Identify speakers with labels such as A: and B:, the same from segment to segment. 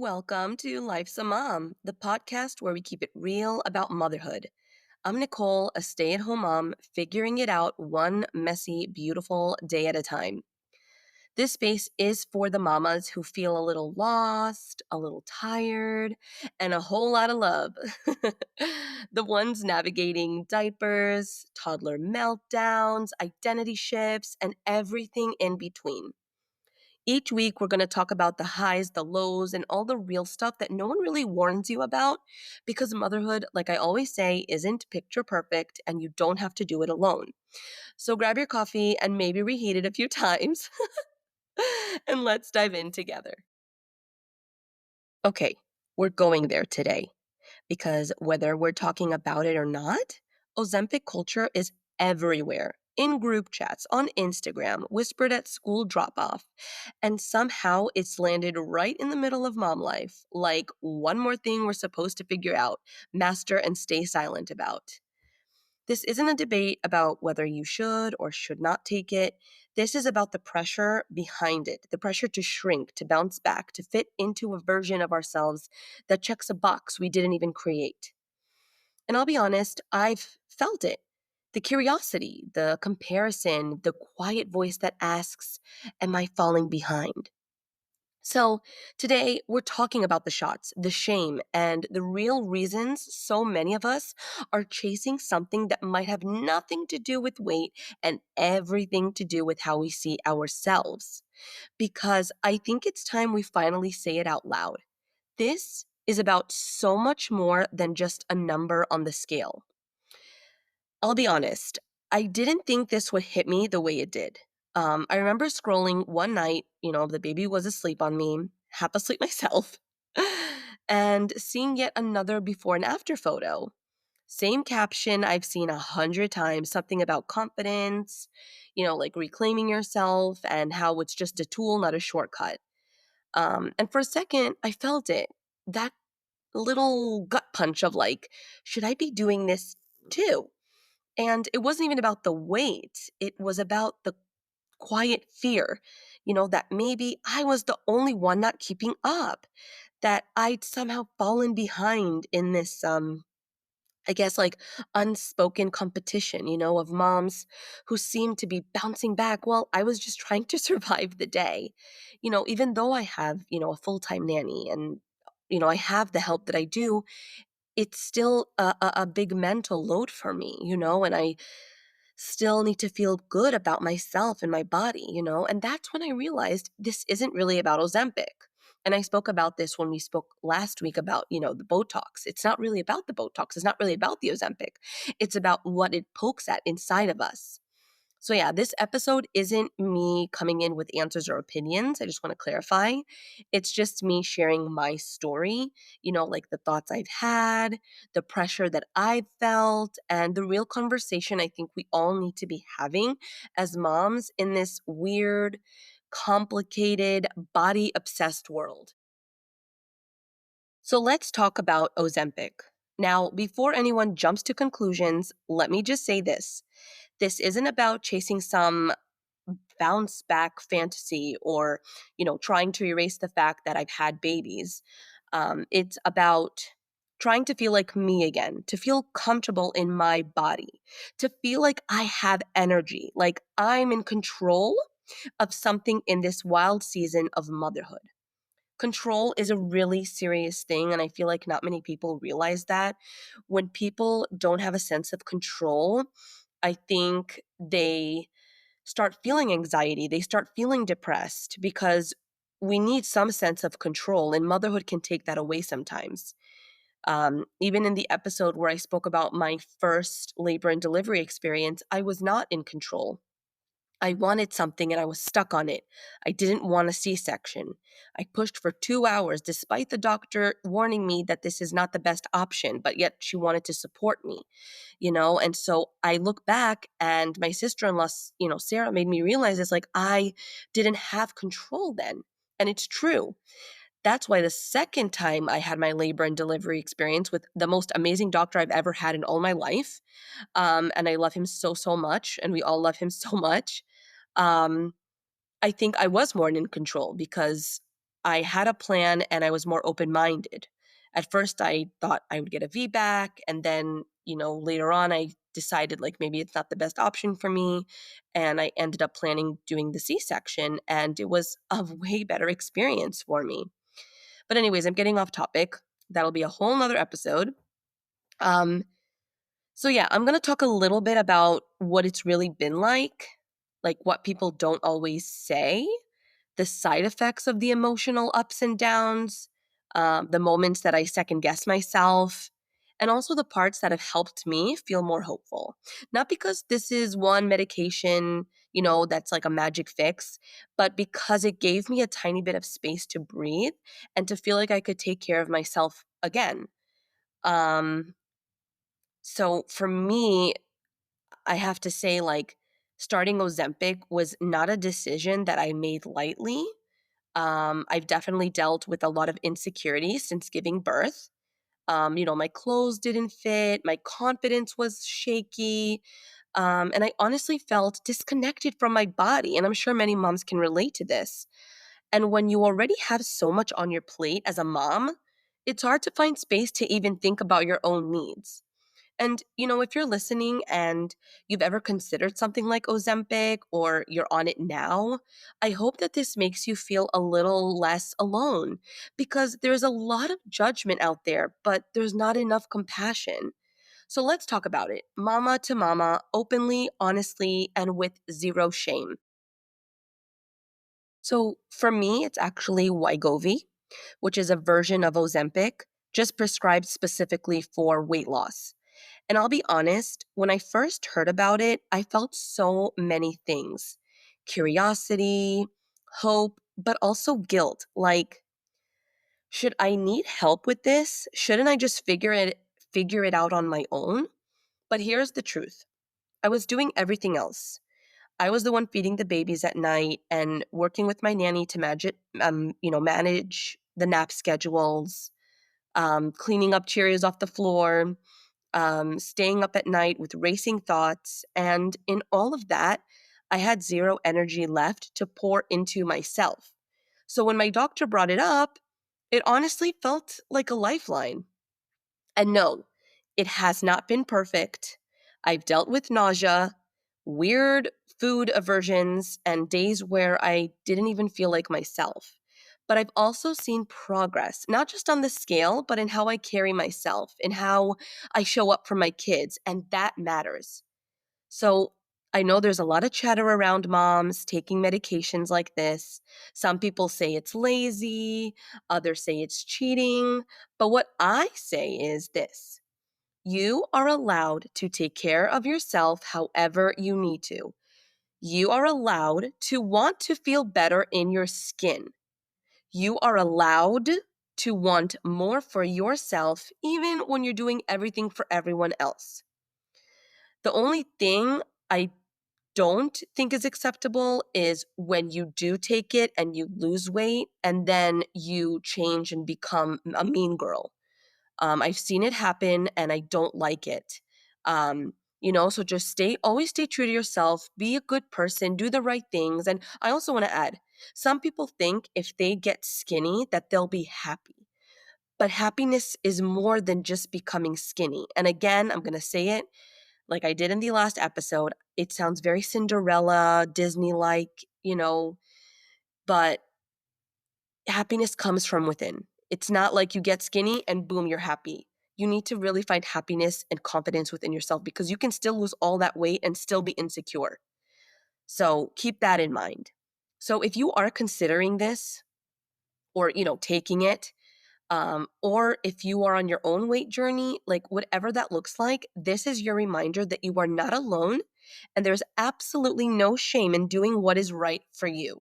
A: Welcome to Life's a Mom, the podcast where we keep it real about motherhood. I'm Nicole, a stay at home mom, figuring it out one messy, beautiful day at a time. This space is for the mamas who feel a little lost, a little tired, and a whole lot of love. The ones navigating diapers, toddler meltdowns, identity shifts, and everything in between. Each week, we're going to talk about the highs, the lows, and all the real stuff that no one really warns you about because motherhood, like I always say, isn't picture perfect and you don't have to do it alone. So grab your coffee and maybe reheat it a few times and let's dive in together. Okay, we're going there today because whether we're talking about it or not, Ozempic culture is everywhere. In group chats, on Instagram, whispered at school drop off. And somehow it's landed right in the middle of mom life, like one more thing we're supposed to figure out, master, and stay silent about. This isn't a debate about whether you should or should not take it. This is about the pressure behind it, the pressure to shrink, to bounce back, to fit into a version of ourselves that checks a box we didn't even create. And I'll be honest, I've felt it. The curiosity, the comparison, the quiet voice that asks, am I falling behind? So, today we're talking about the shots, the shame, and the real reasons so many of us are chasing something that might have nothing to do with weight and everything to do with how we see ourselves. Because I think it's time we finally say it out loud. This is about so much more than just a number on the scale. I'll be honest, I didn't think this would hit me the way it did. I remember scrolling one night, the baby was asleep on me, half asleep myself, and seeing yet another before and after photo. Same caption I've seen 100 times, something about confidence, like reclaiming yourself and how it's just a tool, not a shortcut. And for a second, I felt it. That little gut punch of like, should I be doing this too? And it wasn't even about the weight, it was about the quiet fear, that maybe I was the only one not keeping up, that I'd somehow fallen behind in this, I guess, like unspoken competition, of moms who seemed to be bouncing back while I was just trying to survive the day. Even though I have, a full time nanny and, I have the help that I do, it's still a big mental load for me, and I still need to feel good about myself and my body, and that's when I realized this isn't really about Ozempic. And I spoke about this when we spoke last week about, the Botox. It's not really about the Botox. It's not really about the Ozempic. It's about what it pokes at inside of us. So, yeah, this episode isn't me coming in with answers or opinions. I just want to clarify. It's just me sharing my story, like the thoughts I've had, the pressure that I've felt, and the real conversation I think we all need to be having as moms in this weird, complicated, body obsessed world. So, let's talk about Ozempic. Now, before anyone jumps to conclusions, let me just say this. This isn't about chasing some bounce back fantasy or, trying to erase the fact that I've had babies. It's about trying to feel like me again, to feel comfortable in my body, to feel like I have energy, like I'm in control of something in this wild season of motherhood. Control is a really serious thing, and I feel like not many people realize that. When people don't have a sense of control, I think they start feeling anxiety, they start feeling depressed because we need some sense of control, and motherhood can take that away sometimes. Even in the episode where I spoke about my first labor and delivery experience, I was not in control. I wanted something and I was stuck on it. I didn't want a C section. I pushed for 2 hours despite the doctor warning me that this is not the best option, but yet she wanted to support me, And so I look back and my sister in law, Sarah made me realize it's like I didn't have control then. And it's true. That's why the second time I had my labor and delivery experience with the most amazing doctor I've ever had in all my life, and I love him so, so much, and we all love him so much. Um, I think I was more in control because I had a plan and I was more open-minded. At first, I thought I would get a VBAC, and then, later on, I decided like maybe it's not the best option for me, and I ended up planning doing the C-section, and it was a way better experience for me. But anyways, I'm getting off topic. That'll be a whole nother episode. Um, so yeah, I'm gonna talk a little bit about what it's really been like what people don't always say, the side effects of the emotional ups and downs, the moments that I second guess myself, and also the parts that have helped me feel more hopeful. Not because this is one medication, that's like a magic fix, but because it gave me a tiny bit of space to breathe and to feel like I could take care of myself again. Um, so for me, I have to say, like, starting Ozempic was not a decision that I made lightly. I've definitely dealt with a lot of insecurities since giving birth. My clothes didn't fit, my confidence was shaky, and I honestly felt disconnected from my body. And I'm sure many moms can relate to this. And when you already have so much on your plate as a mom, it's hard to find space to even think about your own needs. And, if you're listening and you've ever considered something like Ozempic or you're on it now, I hope that this makes you feel a little less alone because there's a lot of judgment out there, but there's not enough compassion. So let's talk about it, mama to mama, openly, honestly, and with zero shame. So for me, it's actually Wegovy, which is a version of Ozempic, just prescribed specifically for weight loss. And I'll be honest, when I first heard about it, I felt so many things: curiosity, hope, but also guilt. Like, should I need help with this? Shouldn't I just figure it out on my own? But here's the truth. I was doing everything else. I was the one feeding the babies at night and working with my nanny to manage the nap schedules, cleaning up Cheerios off the floor, staying up at night with racing thoughts. And in all of that, I had zero energy left to pour into myself. So when my doctor brought it up, it honestly felt like a lifeline. And no, it has not been perfect. I've dealt with nausea, weird food aversions, and days where I didn't even feel like myself. But I've also seen progress, not just on the scale, but in how I carry myself, in how I show up for my kids, and that matters. So I know there's a lot of chatter around moms taking medications like this. Some people say it's lazy, others say it's cheating. But what I say is this: you are allowed to take care of yourself however you need to. You are allowed to want to feel better in your skin. You are allowed to want more for yourself, even when you're doing everything for everyone else. The only thing I don't think is acceptable is when you do take it and you lose weight and then you change and become a mean girl. I've seen it happen and I don't like it. So just always stay true to yourself, be a good person, do the right things. And I also want to add, some people think if they get skinny that they'll be happy. But happiness is more than just becoming skinny. And again, I'm going to say it like I did in the last episode. It sounds very Cinderella, Disney-like, but happiness comes from within. It's not like you get skinny and boom, you're happy. You need to really find happiness and confidence within yourself because you can still lose all that weight and still be insecure. So keep that in mind. So if you are considering this or, taking it, or if you are on your own weight journey, like whatever that looks like, this is your reminder that you are not alone and there's absolutely no shame in doing what is right for you.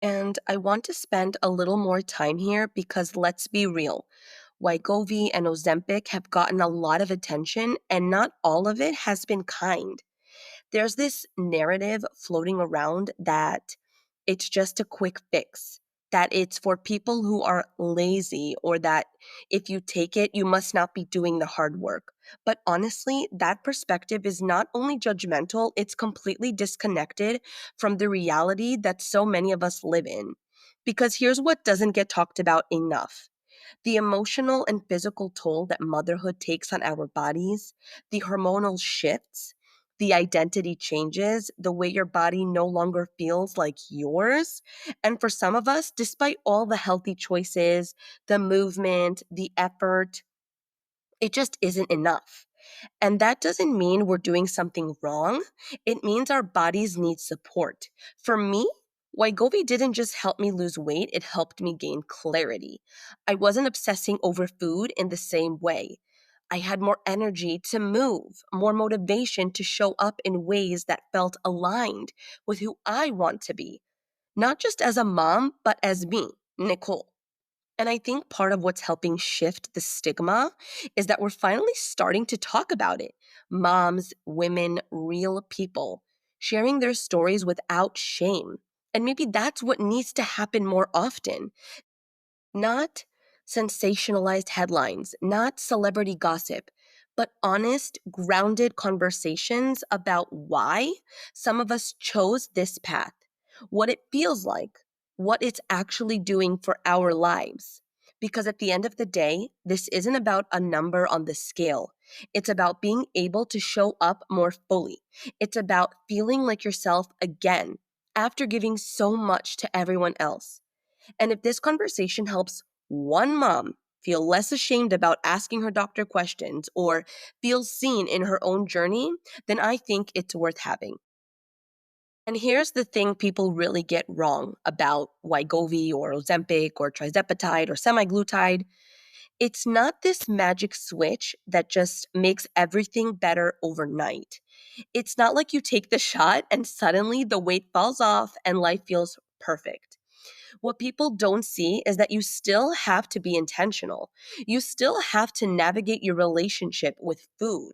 A: And I want to spend a little more time here because let's be real. Wegovy and Ozempic have gotten a lot of attention and not all of it has been kind. There's this narrative floating around that it's just a quick fix, that it's for people who are lazy, or that if you take it, you must not be doing the hard work. But honestly, that perspective is not only judgmental, it's completely disconnected from the reality that so many of us live in. Because here's what doesn't get talked about enough: the emotional and physical toll that motherhood takes on our bodies, the hormonal shifts, the identity changes, the way your body no longer feels like yours. And for some of us, despite all the healthy choices, the movement, the effort, it just isn't enough. And that doesn't mean we're doing something wrong. It means our bodies need support. For me, Wegovy didn't just help me lose weight, it helped me gain clarity. I wasn't obsessing over food in the same way. I had more energy to move, more motivation to show up in ways that felt aligned with who I want to be, not just as a mom, but as me, Nicole. And I think part of what's helping shift the stigma is that we're finally starting to talk about it. Moms, women, real people sharing their stories without shame. And maybe that's what needs to happen more often. Not sensationalized headlines, not celebrity gossip, but honest, grounded conversations about why some of us chose this path, what it feels like, what it's actually doing for our lives. Because at the end of the day, this isn't about a number on the scale. It's about being able to show up more fully. It's about feeling like yourself again after giving so much to everyone else. And if this conversation helps one mom feel less ashamed about asking her doctor questions or feel seen in her own journey, then I think it's worth having. And here's the thing people really get wrong about Wegovy or Ozempic or trizepatide or semaglutide. It's not this magic switch that just makes everything better overnight. It's not like you take the shot and suddenly the weight falls off and life feels perfect. What people don't see is that you still have to be intentional. You still have to navigate your relationship with food,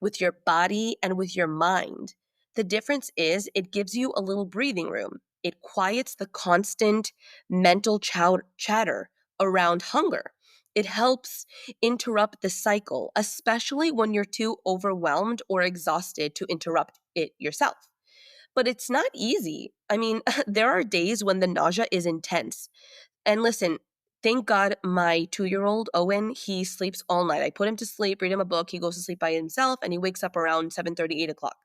A: with your body, and with your mind. The difference is it gives you a little breathing room. It quiets the constant mental chatter around hunger. It helps interrupt the cycle, especially when you're too overwhelmed or exhausted to interrupt it yourself. But it's not easy. I mean, there are days when the nausea is intense. And listen, thank God my 2-year-old, Owen, he sleeps all night. I put him to sleep, read him a book, he goes to sleep by himself, and he wakes up around 7:30, 8 o'clock.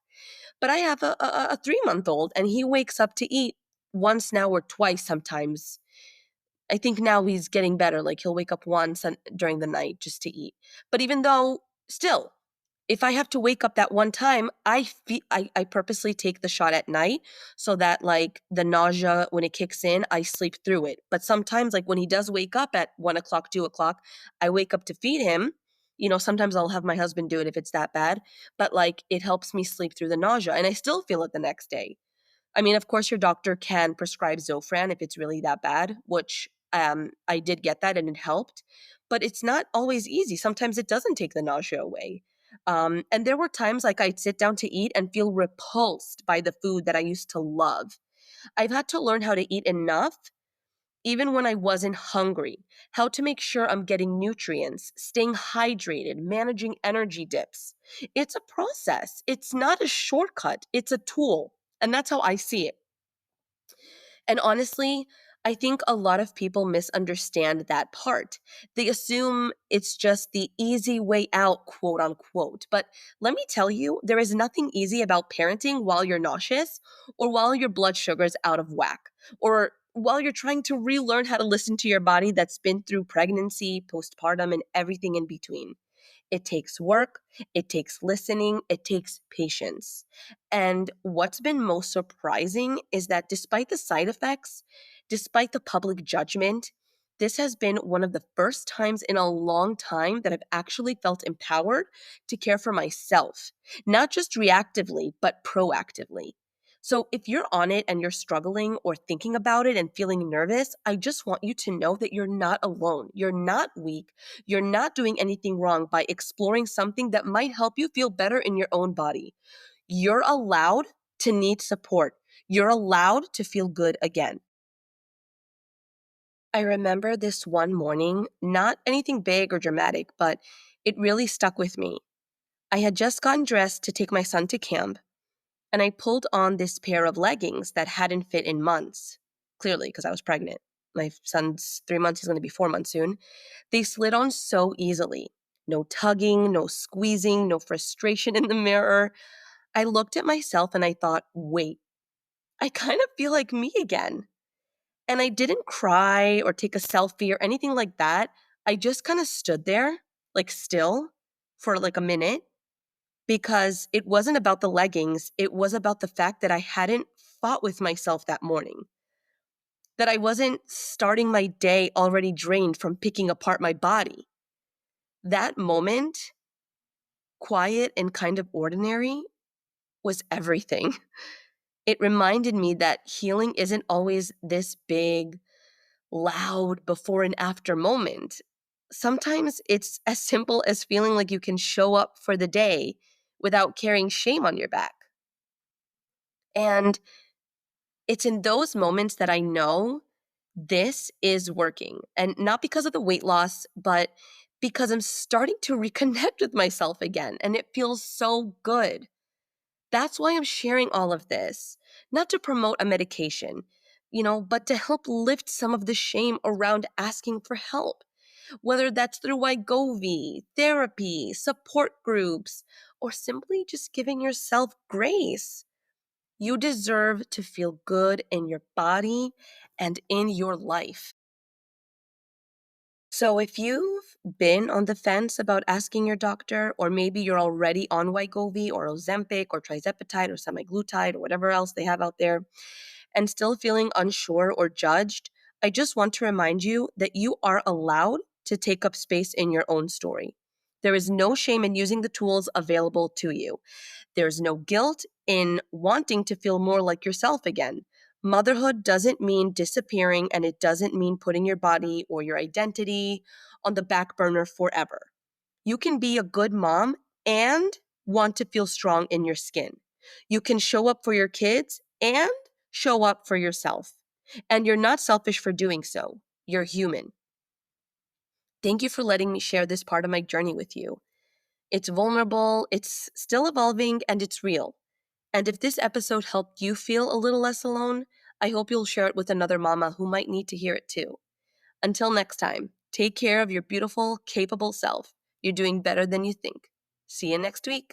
A: But I have a 3-month-old, and he wakes up to eat once now or twice sometimes. I think now he's getting better. Like he'll wake up once during the night just to eat. But even though, still, if I have to wake up that one time, I purposely take the shot at night so that like the nausea, when it kicks in, I sleep through it. But sometimes like when he does wake up at 1 o'clock, 2 o'clock, I wake up to feed him. Sometimes I'll have my husband do it if it's that bad, but like it helps me sleep through the nausea and I still feel it the next day. I mean, of course, your doctor can prescribe Zofran if it's really that bad, which I did get that and it helped. But it's not always easy. Sometimes it doesn't take the nausea away. And there were times like I'd sit down to eat and feel repulsed by the food that I used to love. I've had to learn how to eat enough, even when I wasn't hungry, how to make sure I'm getting nutrients, staying hydrated, managing energy dips. It's a process, it's not a shortcut, it's a tool. And that's how I see it. And honestly, I think a lot of people misunderstand that part. They assume it's just the easy way out, quote unquote. But let me tell you, there is nothing easy about parenting while you're nauseous or while your blood sugar's out of whack or while you're trying to relearn how to listen to your body that's been through pregnancy, postpartum, and everything in between. It takes work, it takes listening, it takes patience. And what's been most surprising is that despite the side effects, despite the public judgment, this has been one of the first times in a long time that I've actually felt empowered to care for myself, not just reactively, but proactively. So if you're on it and you're struggling or thinking about it and feeling nervous, I just want you to know that you're not alone. You're not weak. You're not doing anything wrong by exploring something that might help you feel better in your own body. You're allowed to need support. You're allowed to feel good again. I remember this one morning, not anything big or dramatic, but it really stuck with me. I had just gotten dressed to take my son to camp, and I pulled on this pair of leggings that hadn't fit in months, clearly because I was pregnant. my son's 3 months, he's going to be 4 months soon. They slid on so easily. No tugging, no squeezing, no frustration in the mirror. I looked at myself and I thought, wait, I kind of feel like me again. And I didn't cry or take a selfie or anything like that. I just kind of stood there, like still, for like a minute, because it wasn't about the leggings. It was about the fact that I hadn't fought with myself that morning, that I wasn't starting my day already drained from picking apart my body. That moment, quiet and kind of ordinary, was everything. It reminded me that healing isn't always this big, loud before and after moment. Sometimes it's as simple as feeling like you can show up for the day without carrying shame on your back. And it's in those moments that I know this is working. And not because of the weight loss, but because I'm starting to reconnect with myself again. And it feels so good. That's why I'm sharing all of this, not to promote a medication, but to help lift some of the shame around asking for help, whether that's through Wegovy, therapy, support groups, or simply just giving yourself grace. You deserve to feel good in your body and in your life. So if you've been on the fence about asking your doctor, or maybe you're already on Wegovy or Ozempic or trizepatide or semaglutide or whatever else they have out there, and still feeling unsure or judged, I just want to remind you that you are allowed to take up space in your own story. There is no shame in using the tools available to you. There's no guilt in wanting to feel more like yourself again. Motherhood doesn't mean disappearing, and it doesn't mean putting your body or your identity on the back burner forever. You can be a good mom and want to feel strong in your skin. You can show up for your kids and show up for yourself. And you're not selfish for doing so. You're human. Thank you for letting me share this part of my journey with you. It's vulnerable, it's still evolving, and it's real. And if this episode helped you feel a little less alone, I hope you'll share it with another mama who might need to hear it too. Until next time, take care of your beautiful, capable self. You're doing better than you think. See you next week.